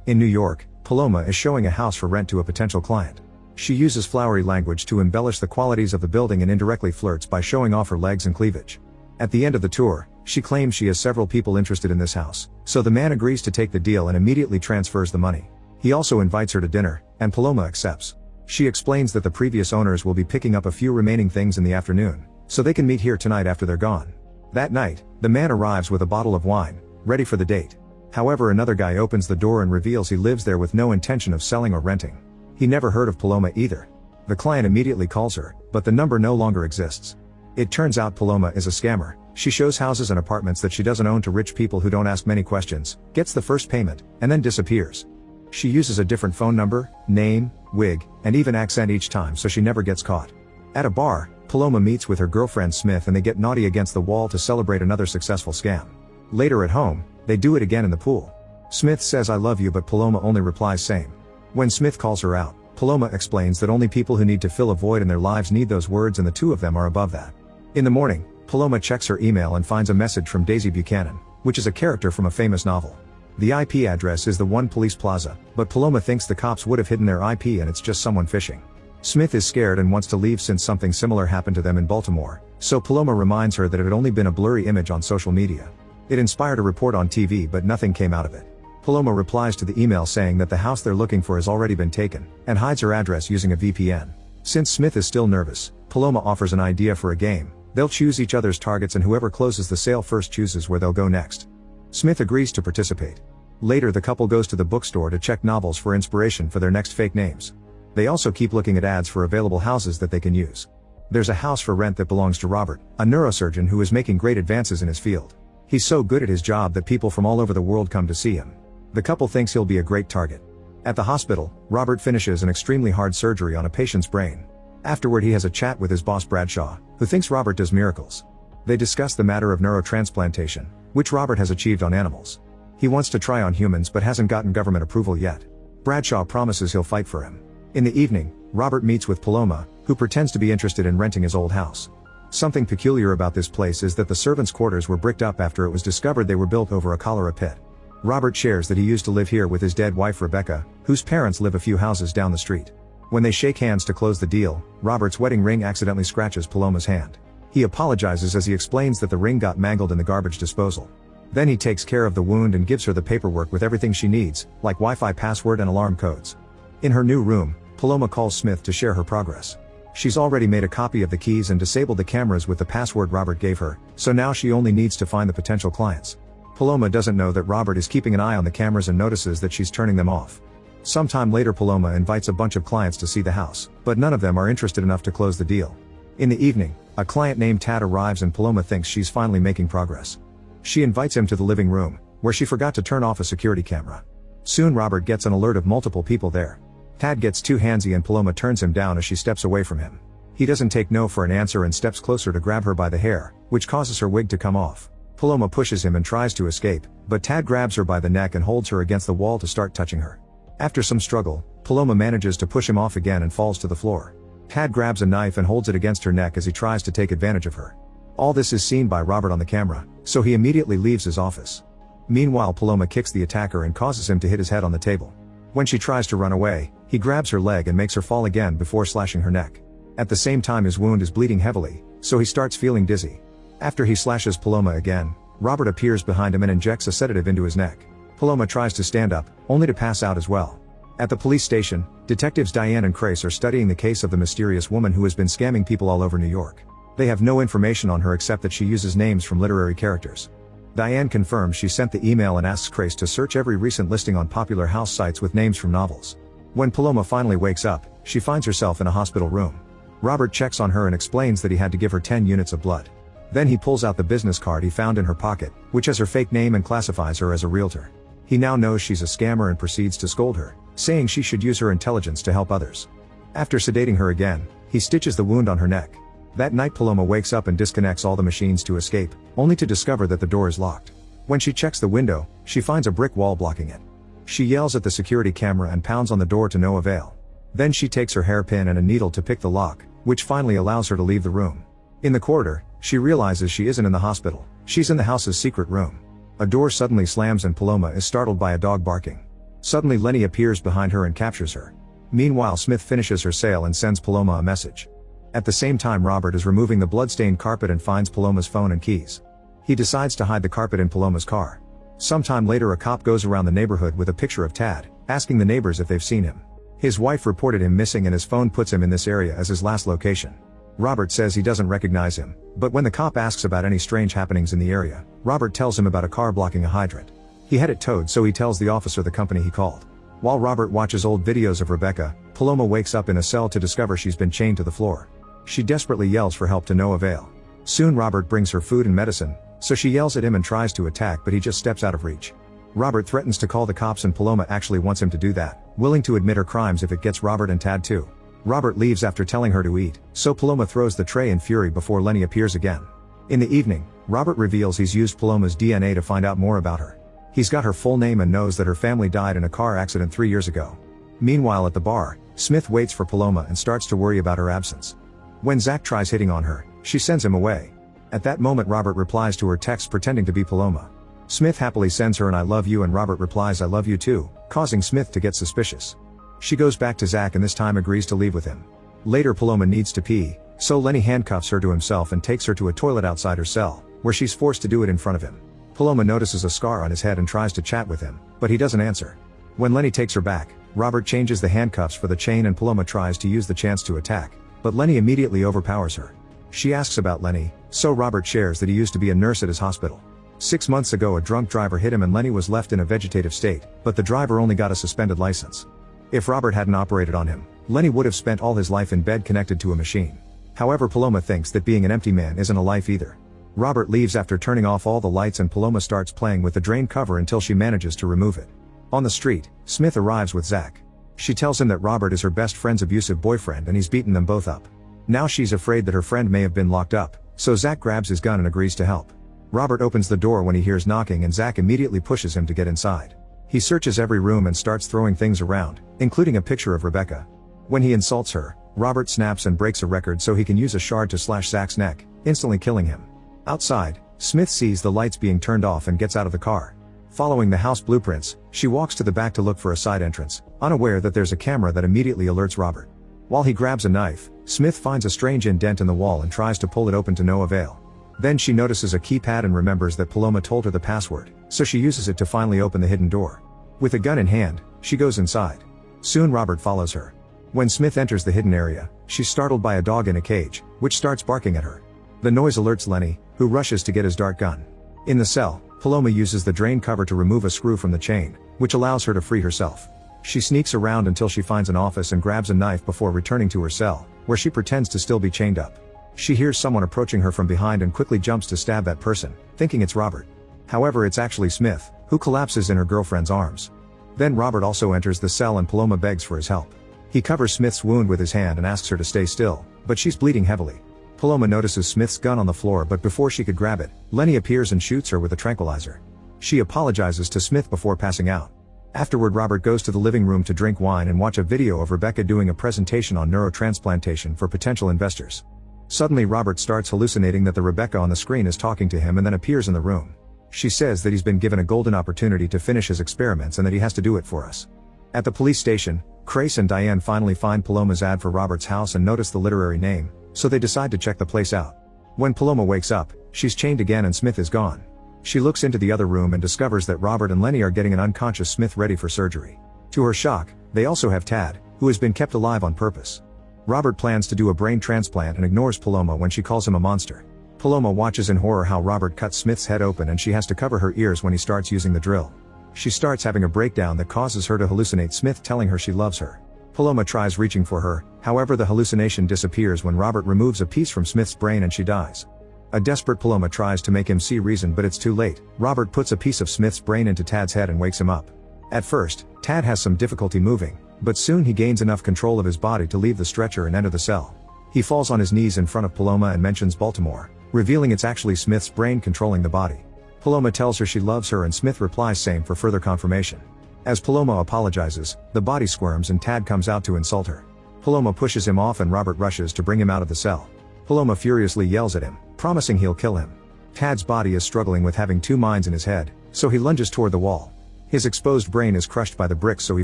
In New York, Paloma is showing a house for rent to a potential client. She uses flowery language to embellish the qualities of the building and indirectly flirts by showing off her legs and cleavage. At the end of the tour, she claims she has several people interested in this house, so the man agrees to take the deal and immediately transfers the money. He also invites her to dinner, and Paloma accepts. She explains that the previous owners will be picking up a few remaining things in the afternoon, so they can meet here tonight after they're gone. That night, the man arrives with a bottle of wine, ready for the date. However, another guy opens the door and reveals he lives there with no intention of selling or renting. He never heard of Paloma either. The client immediately calls her, but the number no longer exists. It turns out Paloma is a scammer. She shows houses and apartments that she doesn't own to rich people who don't ask many questions, gets the first payment, and then disappears. She uses a different phone number, name, wig, and even accent each time so she never gets caught. At a bar, Paloma meets with her girlfriend Smith and they get naughty against the wall to celebrate another successful scam. Later at home, they do it again in the pool. Smith says "I love you," but Paloma only replies "same." When Smith calls her out, Paloma explains that only people who need to fill a void in their lives need those words and the two of them are above that. In the morning, Paloma checks her email and finds a message from Daisy Buchanan, which is a character from a famous novel. The IP address is the One Police Plaza, but Paloma thinks the cops would have hidden their IP and it's just someone phishing. Smith is scared and wants to leave since something similar happened to them in Baltimore, so Paloma reminds her that it had only been a blurry image on social media. It inspired a report on TV but nothing came out of it. Paloma replies to the email saying that the house they're looking for has already been taken, and hides her address using a VPN. Since Smith is still nervous, Paloma offers an idea for a game. They'll choose each other's targets and whoever closes the sale first chooses where they'll go next. Smith agrees to participate. Later the couple goes to the bookstore to check novels for inspiration for their next fake names. They also keep looking at ads for available houses that they can use. There's a house for rent that belongs to Robert, a neurosurgeon who is making great advances in his field. He's so good at his job that people from all over the world come to see him. The couple thinks he'll be a great target. At the hospital, Robert finishes an extremely hard surgery on a patient's brain. Afterward he has a chat with his boss Bradshaw, who thinks Robert does miracles. They discuss the matter of neurotransplantation, which Robert has achieved on animals. He wants to try on humans but hasn't gotten government approval yet. Bradshaw promises he'll fight for him. In the evening, Robert meets with Paloma, who pretends to be interested in renting his old house. Something peculiar about this place is that the servants' quarters were bricked up after it was discovered they were built over a cholera pit. Robert shares that he used to live here with his dead wife Rebecca, whose parents live a few houses down the street. When they shake hands to close the deal, Robert's wedding ring accidentally scratches Paloma's hand. He apologizes as he explains that the ring got mangled in the garbage disposal. Then he takes care of the wound and gives her the paperwork with everything she needs, like Wi-Fi password and alarm codes. In her new room, Paloma calls Smith to share her progress. She's already made a copy of the keys and disabled the cameras with the password Robert gave her, so now she only needs to find the potential clients. Paloma doesn't know that Robert is keeping an eye on the cameras and notices that she's turning them off. Sometime later Paloma invites a bunch of clients to see the house, but none of them are interested enough to close the deal. In the evening, a client named Tad arrives and Paloma thinks she's finally making progress. She invites him to the living room, where she forgot to turn off a security camera. Soon Robert gets an alert of multiple people there. Tad gets too handsy and Paloma turns him down as she steps away from him. He doesn't take no for an answer and steps closer to grab her by the hair, which causes her wig to come off. Paloma pushes him and tries to escape, but Tad grabs her by the neck and holds her against the wall to start touching her. After some struggle, Paloma manages to push him off again and falls to the floor. Tad grabs a knife and holds it against her neck as he tries to take advantage of her. All this is seen by Robert on the camera, so he immediately leaves his office. Meanwhile Paloma kicks the attacker and causes him to hit his head on the table. When she tries to run away, he grabs her leg and makes her fall again before slashing her neck. At the same time his wound is bleeding heavily, so he starts feeling dizzy. After he slashes Paloma again, Robert appears behind him and injects a sedative into his neck. Paloma tries to stand up, only to pass out as well. At the police station, detectives Diane and Crace are studying the case of the mysterious woman who has been scamming people all over New York. They have no information on her except that she uses names from literary characters. Diane confirms she sent the email and asks Crace to search every recent listing on popular house sites with names from novels. When Paloma finally wakes up, she finds herself in a hospital room. Robert checks on her and explains that he had to give her 10 units of blood. Then he pulls out the business card he found in her pocket, which has her fake name and classifies her as a realtor. He now knows she's a scammer and proceeds to scold her, saying she should use her intelligence to help others. After sedating her again, he stitches the wound on her neck. That night Paloma wakes up and disconnects all the machines to escape, only to discover that the door is locked. When she checks the window, she finds a brick wall blocking it. She yells at the security camera and pounds on the door to no avail. Then she takes her hairpin and a needle to pick the lock, which finally allows her to leave the room. In the corridor, she realizes she isn't in the hospital, she's in the house's secret room. A door suddenly slams and Paloma is startled by a dog barking. Suddenly Lenny appears behind her and captures her. Meanwhile Smith finishes her sale and sends Paloma a message. At the same time Robert is removing the bloodstained carpet and finds Paloma's phone and keys. He decides to hide the carpet in Paloma's car. Sometime later a cop goes around the neighborhood with a picture of Tad, asking the neighbors if they've seen him. His wife reported him missing and his phone puts him in this area as his last location. Robert says he doesn't recognize him, but when the cop asks about any strange happenings in the area, Robert tells him about a car blocking a hydrant. He had it towed, so he tells the officer the company he called. While Robert watches old videos of Rebecca, Paloma wakes up in a cell to discover she's been chained to the floor. She desperately yells for help to no avail. Soon Robert brings her food and medicine, so she yells at him and tries to attack, but he just steps out of reach. Robert threatens to call the cops and Paloma actually wants him to do that, willing to admit her crimes if it gets Robert and Tad too. Robert leaves after telling her to eat, so Paloma throws the tray in fury before Lenny appears again. In the evening, Robert reveals he's used Paloma's DNA to find out more about her. He's got her full name and knows that her family died in a car accident 3 years ago. Meanwhile at the bar, Smith waits for Paloma and starts to worry about her absence. When Zach tries hitting on her, she sends him away. At that moment Robert replies to her text pretending to be Paloma. Smith happily sends her an "I love you" and Robert replies "I love you too," causing Smith to get suspicious. She goes back to Zach and this time agrees to leave with him. Later Paloma needs to pee, so Lenny handcuffs her to himself and takes her to a toilet outside her cell, where she's forced to do it in front of him. Paloma notices a scar on his head and tries to chat with him, but he doesn't answer. When Lenny takes her back, Robert changes the handcuffs for the chain and Paloma tries to use the chance to attack, but Lenny immediately overpowers her. She asks about Lenny, so Robert shares that he used to be a nurse at his hospital. 6 months ago a drunk driver hit him and Lenny was left in a vegetative state, but the driver only got a suspended license. If Robert hadn't operated on him, Lenny would have spent all his life in bed connected to a machine. However, Paloma thinks that being an empty man isn't a life either. Robert leaves after turning off all the lights and Paloma starts playing with the drain cover until she manages to remove it. On the street, Smith arrives with Zach. She tells him that Robert is her best friend's abusive boyfriend and he's beaten them both up. Now she's afraid that her friend may have been locked up, so Zach grabs his gun and agrees to help. Robert opens the door when he hears knocking and Zach immediately pushes him to get inside. He searches every room and starts throwing things around, including a picture of Rebecca. When he insults her, Robert snaps and breaks a record so he can use a shard to slash Zach's neck, instantly killing him. Outside, Smith sees the lights being turned off and gets out of the car. Following the house blueprints, she walks to the back to look for a side entrance, unaware that there's a camera that immediately alerts Robert. While he grabs a knife, Smith finds a strange indent in the wall and tries to pull it open to no avail. Then she notices a keypad and remembers that Paloma told her the password, so she uses it to finally open the hidden door. With a gun in hand, she goes inside. Soon Robert follows her. When Smith enters the hidden area, she's startled by a dog in a cage, which starts barking at her. The noise alerts Lenny, who rushes to get his dart gun. In the cell, Paloma uses the drain cover to remove a screw from the chain, which allows her to free herself. She sneaks around until she finds an office and grabs a knife before returning to her cell, where she pretends to still be chained up. She hears someone approaching her from behind and quickly jumps to stab that person, thinking it's Robert. However, it's actually Smith, who collapses in her girlfriend's arms. Then Robert also enters the cell and Paloma begs for his help. He covers Smith's wound with his hand and asks her to stay still, but she's bleeding heavily. Paloma notices Smith's gun on the floor, but before she could grab it, Lenny appears and shoots her with a tranquilizer. She apologizes to Smith before passing out. Afterward, Robert goes to the living room to drink wine and watch a video of Rebecca doing a presentation on neurotransplantation for potential investors. Suddenly Robert starts hallucinating that the Rebecca on the screen is talking to him and then appears in the room. She says that he's been given a golden opportunity to finish his experiments and that he has to do it for us. At the police station, Grace and Diane finally find Paloma's ad for Robert's house and notice the literary name, so they decide to check the place out. When Paloma wakes up, she's chained again and Smith is gone. She looks into the other room and discovers that Robert and Lenny are getting an unconscious Smith ready for surgery. To her shock, they also have Tad, who has been kept alive on purpose. Robert plans to do a brain transplant and ignores Paloma when she calls him a monster. Paloma watches in horror how Robert cuts Smith's head open and she has to cover her ears when he starts using the drill. She starts having a breakdown that causes her to hallucinate Smith telling her she loves her. Paloma tries reaching for her, however the hallucination disappears when Robert removes a piece from Smith's brain and she dies. A desperate Paloma tries to make him see reason, but it's too late. Robert puts a piece of Smith's brain into Tad's head and wakes him up. At first, Tad has some difficulty moving, but soon he gains enough control of his body to leave the stretcher and enter the cell. He falls on his knees in front of Paloma and mentions Baltimore, revealing it's actually Smith's brain controlling the body. Paloma tells her she loves her and Smith replies same for further confirmation. As Paloma apologizes, the body squirms and Tad comes out to insult her. Paloma pushes him off and Robert rushes to bring him out of the cell. Paloma furiously yells at him, promising he'll kill him. Tad's body is struggling with having two minds in his head, so he lunges toward the wall. His exposed brain is crushed by the bricks, so he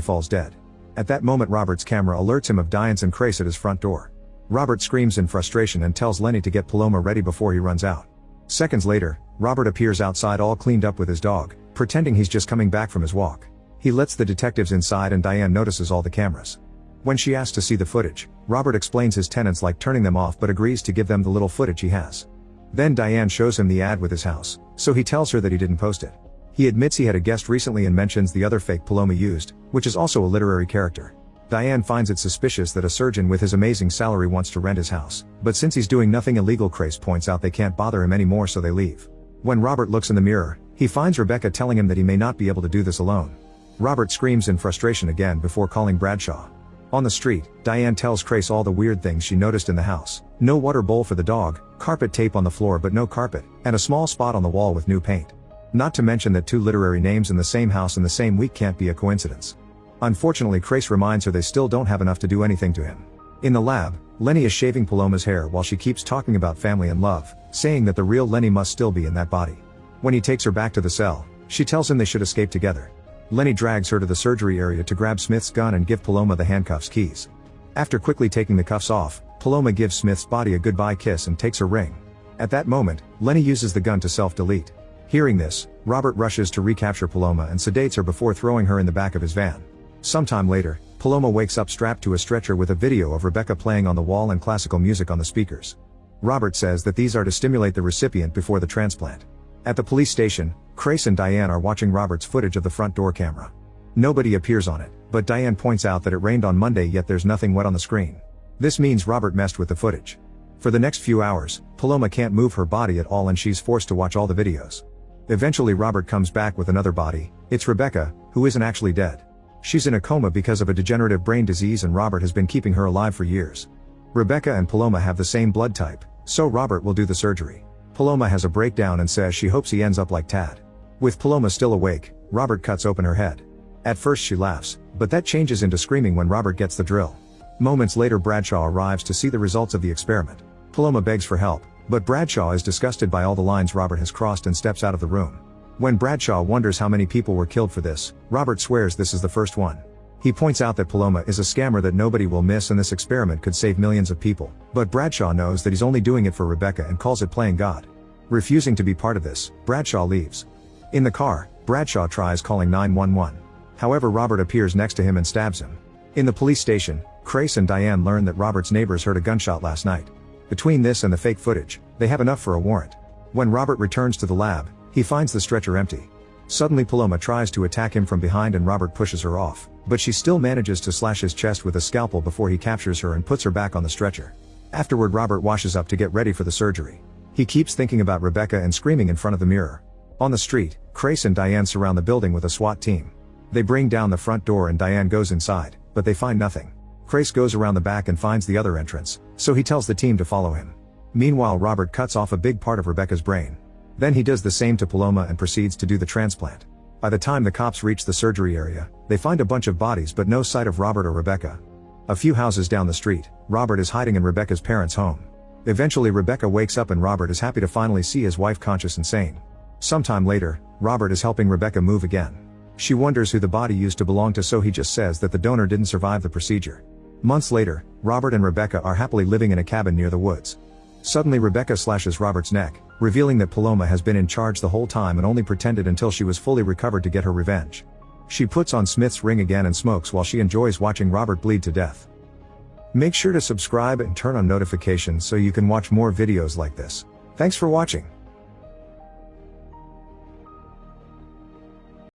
falls dead. At that moment, Robert's camera alerts him of Diane's and Crace at his front door. Robert screams in frustration and tells Lenny to get Paloma ready before he runs out. Seconds later, Robert appears outside all cleaned up with his dog, pretending he's just coming back from his walk. He lets the detectives inside and Diane notices all the cameras. When she asks to see the footage, Robert explains his tenants like turning them off but agrees to give them the little footage he has. Then Diane shows him the ad with his house, so he tells her that he didn't post it. He admits he had a guest recently and mentions the other fake Paloma used, which is also a literary character. Diane finds it suspicious that a surgeon with his amazing salary wants to rent his house, but since he's doing nothing illegal, Crace points out they can't bother him anymore, so they leave. When Robert looks in the mirror, he finds Rebecca telling him that he may not be able to do this alone. Robert screams in frustration again before calling Bradshaw. On the street, Diane tells Crace all the weird things she noticed in the house: no water bowl for the dog, carpet tape on the floor but no carpet, and a small spot on the wall with new paint. Not to mention that 2 literary names in the same house in the same week can't be a coincidence. Unfortunately, Crace reminds her they still don't have enough to do anything to him. In the lab, Lenny is shaving Paloma's hair while she keeps talking about family and love, saying that the real Lenny must still be in that body. When he takes her back to the cell, she tells him they should escape together. Lenny drags her to the surgery area to grab Smith's gun and give Paloma the handcuffs keys. After quickly taking the cuffs off, Paloma gives Smith's body a goodbye kiss and takes her ring. At that moment, Lenny uses the gun to self-delete. Hearing this, Robert rushes to recapture Paloma and sedates her before throwing her in the back of his van. Sometime later, Paloma wakes up strapped to a stretcher with a video of Rebecca playing on the wall and classical music on the speakers. Robert says that these are to stimulate the recipient before the transplant. At the police station, Crace and Diane are watching Robert's footage of the front door camera. Nobody appears on it, but Diane points out that it rained on Monday yet there's nothing wet on the screen. This means Robert messed with the footage. For the next few hours, Paloma can't move her body at all and she's forced to watch all the videos. Eventually Robert comes back with another body. It's Rebecca, who isn't actually dead. She's in a coma because of a degenerative brain disease and Robert has been keeping her alive for years. Rebecca and Paloma have the same blood type, so Robert will do the surgery. Paloma has a breakdown and says she hopes he ends up like Tad. With Paloma still awake, Robert cuts open her head. At first she laughs, but that changes into screaming when Robert gets the drill. Moments later Bradshaw arrives to see the results of the experiment. Paloma begs for help, but Bradshaw is disgusted by all the lines Robert has crossed and steps out of the room. When Bradshaw wonders how many people were killed for this, Robert swears this is the first one. He points out that Paloma is a scammer that nobody will miss and this experiment could save millions of people, but Bradshaw knows that he's only doing it for Rebecca and calls it playing God. Refusing to be part of this, Bradshaw leaves. In the car, Bradshaw tries calling 911. However, Robert appears next to him and stabs him. In the police station, Crace and Diane learn that Robert's neighbors heard a gunshot last night. Between this and the fake footage, they have enough for a warrant. When Robert returns to the lab, he finds the stretcher empty. Suddenly Paloma tries to attack him from behind and Robert pushes her off, but she still manages to slash his chest with a scalpel before he captures her and puts her back on the stretcher. Afterward, Robert washes up to get ready for the surgery. He keeps thinking about Rebecca and screaming in front of the mirror. On the street, Crace and Diane surround the building with a SWAT team. They bring down the front door and Diane goes inside, but they find nothing. Crace goes around the back and finds the other entrance, so he tells the team to follow him. Meanwhile, Robert cuts off a big part of Rebecca's brain. Then he does the same to Paloma and proceeds to do the transplant. By the time the cops reach the surgery area, they find a bunch of bodies but no sight of Robert or Rebecca. A few houses down the street, Robert is hiding in Rebecca's parents' home. Eventually Rebecca wakes up and Robert is happy to finally see his wife conscious and sane. Sometime later, Robert is helping Rebecca move again. She wonders who the body used to belong to, so he just says that the donor didn't survive the procedure. Months later, Robert and Rebecca are happily living in a cabin near the woods. Suddenly Rebecca slashes Robert's neck, revealing that Paloma has been in charge the whole time and only pretended until she was fully recovered to get her revenge. She puts on Smith's ring again and smokes while she enjoys watching Robert bleed to death. Make sure to subscribe and turn on notifications so you can watch more videos like this. Thanks for watching.